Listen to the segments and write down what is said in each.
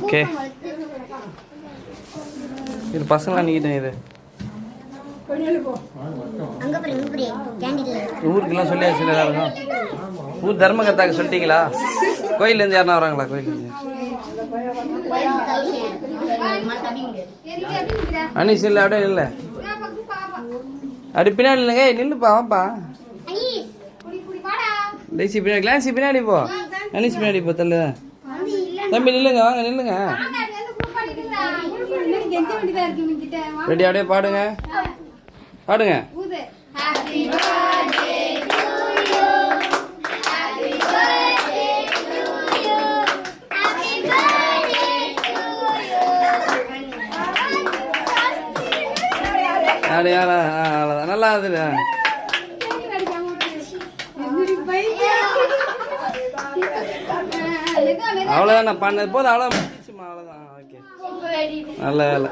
Okay. இது பசங்களாம் நீக்கிட்டேன். இது ஊருக்கெல்லாம் சொல்லியாச்சு எல்லாருக்கும். ஊர் தர்மகர்த்தாக்கு சொல்லிட்டீங்களா? கோயிலேருந்து யாருன்னா வராங்களா? கோயிலேருந்து அனீஸ் இல்லை, அப்படியே இல்லை, அப்படி பின்னாடி இல்லைங்க. நில்லுப்பா, வாப்பா. டைசி பின்னாடி, கிளான்சி பின்னாடி போ. அனீஸ் பின்னாடி போ. தள்ளு தம்பி, நில்லுங்க, வாங்க நில்லுங்க. ரெடி? அப்படியே பாடுங்க, பாடுங்க. நல்லா அது அவ்வளோதான். நான் பண்ணது போதும், அவ்வளோதான், அவ்வளோதான். ஓகே, நல்ல வேலை.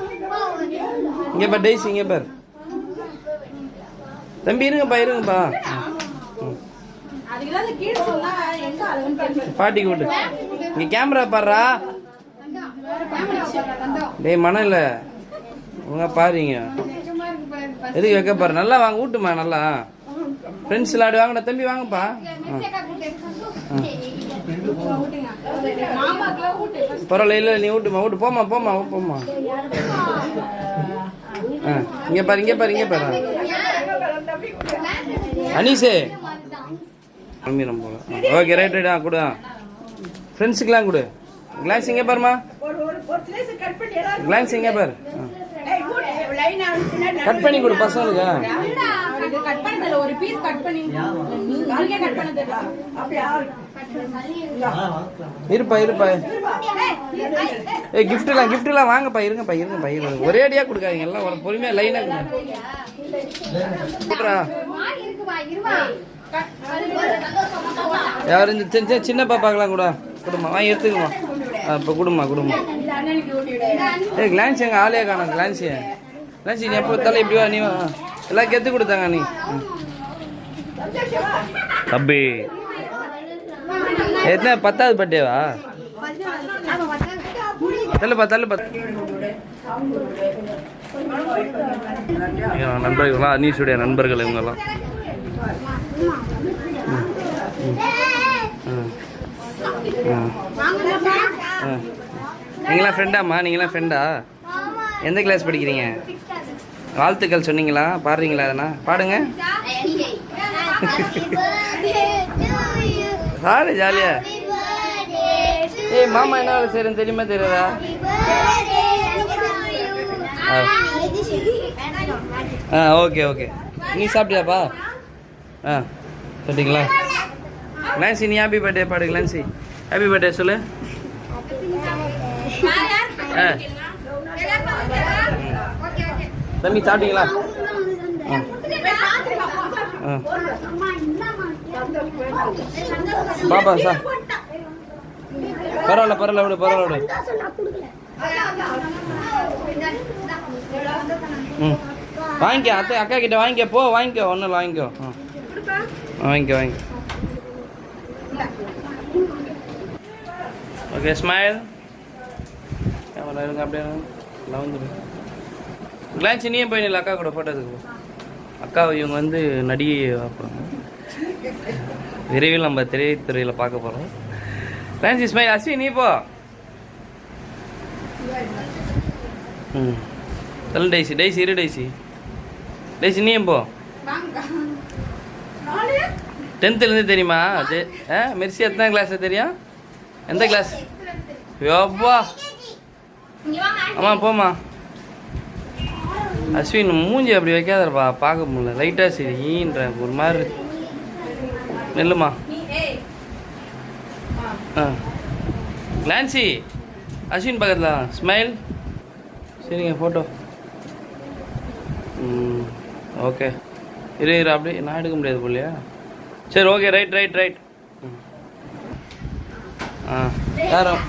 இங்கே பார் டைஸ், இங்கே பார் தம்பி. இருங்கப்பா, இருங்கப்பா. பாட்டி கூட்டு. இங்கே கேமரா பாடுறா. டேய் மனம் இல்லை, உங்க பாருங்க. எதுக்கு வைக்க பாரு. நல்லா வாங்க, ஊட்டுமா நல்லா. ஃப்ரெண்ட்ஸ் விளையாடு வாங்கடா தம்பி, வாங்கப்பா. பரவாயில்ல, இல்லை நீ ஊட்டுமா, ஊட்டு. போமா போமா போமா. இங்கே பாரு, இங்கே பாரு, இங்கே பாரு. அனீஸே கிளம்பிடும் போல. ஓகே, ரைட் ரைட்டா கொடு. ஃப்ரெண்ட்ஸுக்கெல்லாம் கொடு. கிளாஸ் இங்கே பாருமா, கிளாஸ் இங்கே பாரு. கட் பண்ணி கொடு பசங்களுக்கு. இருப்பா இருப்பா. கிஃப்ட் எல்லாம் வாங்கப்பா. இருங்கப்பா, இருங்கப்பா, இருங்க. ஒரே அடியா கொடுக்காதீங்க, எல்லாம் ஒரு பொறுமையா லைனா கொடுறா. யாரு இந்த சின்ன பாப்பாக்கெல்லாம் கூட கொடுமா, வாங்கி எடுத்துக்குமா. இப்போ கொடுமா கொடுமா. ஏ கிளான்ஸ் எங்க ஆளே காணும். கிளான்சி கிளான்சி நீ எப்போ தலை இப்படி வா. நீ எல்லாம் கெத்து கொடுத்தாங்க. நீ தம்பி எத்தனை 10வது பர்த்டேவா? தள்ளுப்பா தள்ளுப்பா. நண்பர்கள்லாம் அனீஷுடைய நண்பர்கள் இவங்கெல்லாம். நீங்களாம் ஃப்ரெண்டாம்மா? நீங்களாம் ஃப்ரெண்டா? எந்த கிளாஸ் படிக்கிறீங்க? வாழ்த்துக்கள் சொன்னீங்களா? பாடுறீங்களா? அதனா பாடுங்க. சாரு ஜாலியா. ஏய் மாமா என்ன வேலை செய்யறேன்னு தெரியுமா தெரியாதா? Okay okay. நீ சாப்பிட்டியாப்பா? சொல்லிங்களா? கிளான்சி நீ ஹாப்பி பர்த்டே பாடு. கிளான்சி ஹாப்பி பர்த்டே சொல்லு. தம்பி சாப்பிட்டீங்களா? பாப்பா சார் பரவாயில்ல பரவாயில்ல விடு, பரவாயில்ல விடு. வாங்கிக்க அத்தை அக்கா கிட்ட வாங்கிக்க போ. வாங்கிக்கோ, ஒன்றும் இல்லை வாங்கிக்கோ. வாங்கிக்கோ வாங்கிக்கோ. Okay smile. இருங்க அப்படியே நான் வந்துடு. கிளான்ஸ் நீயும் போய் இல்லை அக்கா கூட ஃபோட்டோ எடுத்துக்கோ. அக்கா இவங்க வந்து நடிகை பார்ப்பாங்க. விரைவில் நம்ம திரைத்துறையில் பார்க்க போகிறோம். Glands smile. அஸ்வின் நீ போ. தள்ளு டைசி. டைசி இரு டைசி. டைசி நீயும் போ. 10th தெரியுமா? மெர்சி எத்தனை கிளாஸ் தெரியும்? எந்த கிளாஸ்? யோப்பா. ஆமாம் போமா. அஸ்வின் மூஞ்சி அப்படி வைக்காதப்பா, பார்க்க முடியல. லைட்டாக சரின்ற ஒரு மாதிரி நெல்லுமா. கிளான்சி அஸ்வின் பக்கத்தில் ஸ்மைல். சரிங்க ஃபோட்டோ. ஓகே இரு இரு அப்படி நான் எடுக்க முடியாது போலையா? சரி ஓகே ரைட் ரைட் ரைட். யாரும்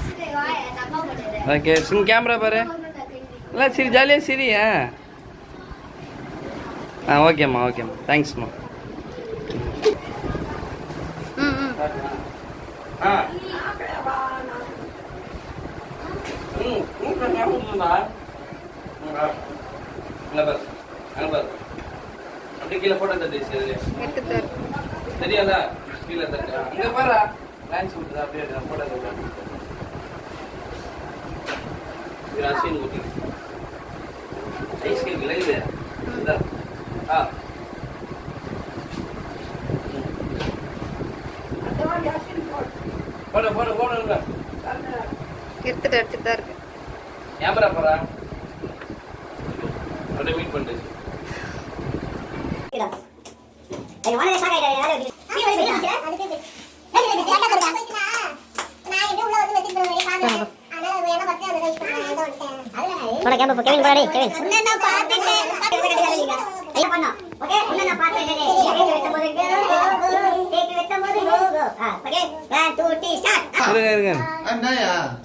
ஓகே சும் கேமரா பாரு. இல்லை சரி ஜாலியாக சரி. ஓகேம்மா ஓகேம்மா தேங்க்ஸ்மா. அப்படியே கீழே போட்டோ தட்டி தெரியாதா கீழே தட்டு அங்க பாரு லான்ச் விட்டுதா அப்படியே போட்டோ தட்டு அஸ்வின் ஊட்டி ஐஸ்கிரீம் இல்லை இது போட போட போட எடுத்துட்டு எடுத்துட்டு தான் இருக்கு கேமரா போறா அப்படியே மீட் பண்ணிட்டு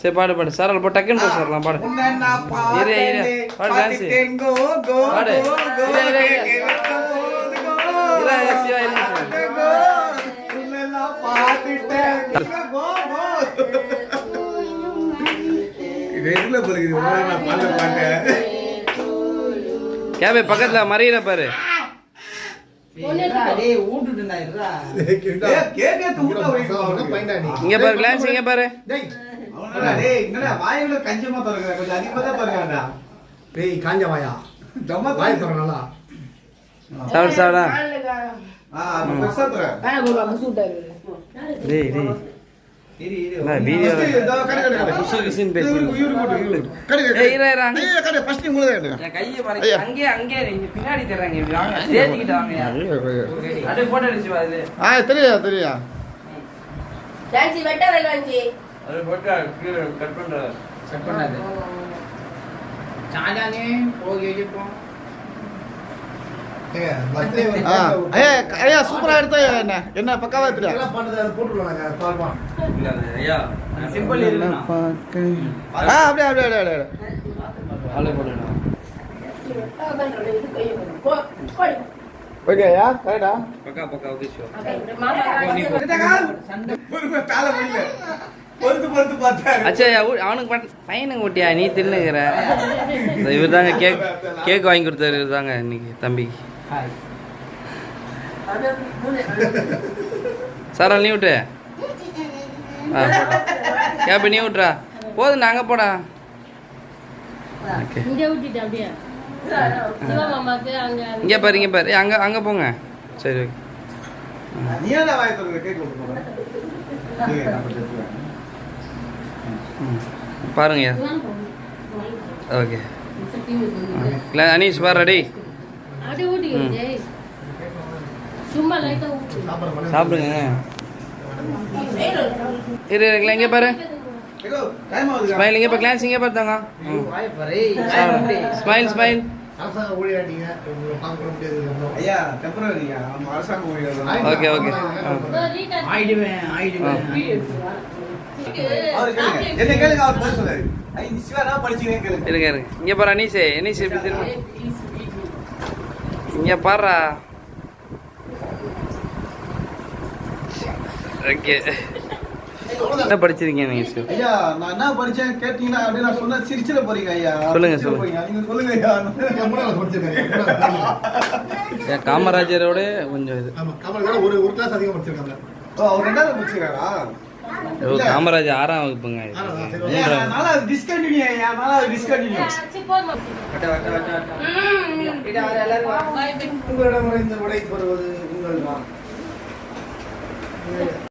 சரி பாடு பாடு சார் போ டக்குன்னு போ சார்லாம் பாடு பாடு டான்ஸ் பாடு கேபே பக்கத்துல மறையிற பாரு இங்க பாரு கிளான்ஸ் இங்க பாரு சாப்பிடு சாப்பிடா டேய் டேய் வீடியோ குசின் பேசி ஏய் இறா ஃபர்ஸ்ட் நீ முழுதே எடுங்க என் கையை பாரு அங்கே அங்கே நீங்க பின்னாடி தர்றாங்க இப்படி வாங்க ஸ்டேஜ் கிட்ட வாங்க அப்படியே போட்டோ எடுத்து வா இது தெரியா டான்சி வெட்ட வைலாஞ்சி அது போட்டோ கட் பண்ணாது சாஜானே போய் போ ஐயா சூப்பரா எடுத்தா என்ன பக்காவா எடுத்துடா சிம்பிள் அப்படியே ஓகே ஐயா கரெக்டா பக்கா பக்கா ஓகே ஷோ அச்சா அவனுக்கு பையனுக்கு ஓட்டியா நீ தின்னுக்கிற இவர் தாங்க கேக் வாங்கி கொடுத்தாரு இவர் தாங்க இன்னைக்கு தம்பிக்கு சாரா நீ விட்டு கேப் நீ விட்டுறா போதும் நாங்க போடா இங்க பாரு இங்க பாரு அங்க அங்க போங்க சரி பாருங்க ஓகே அனீஷ் பாரு ரெடி சாப்பிடுங்க இரு இங்கே பாரு ஸ்மைல் இங்கே பாரு கிளான்ஸ் இங்கே பார்த்தாங்க ஸ்மைல் ஸ்மைல் ஓகே ஓகே இருங்க இங்க பாரு அனீஷே அனீஷ் எப்படி திரும்ப இங்க பாருடா ஓகே என்ன படிச்சிருக்கீங்க நீங்க ஐயா நான் என்ன படிச்சேன் கேட்டீங்கன்னா அப்படியே நான் சொன்ன சிரிச்சிட போறீங்க ஐயா சொல்லுங்க சொல்லுங்க நீங்க சொல்லுங்க ஐயா காமராஜரோட கொஞ்சம் இது காமராஜரோட ஒரு கிளாஸ் அதிகம் படிச்சிருக்காங்க அவர் ரெண்டாவது படிச்சிருக்காரா காமராஜ் 6ஆம் வகுப்புங்க டிஸ்கண்டினியூ ஐயா நாலாவது டிஸ்கண்டினியூ உங்களிடம் இந்த விடை பெறுவது உங்கள்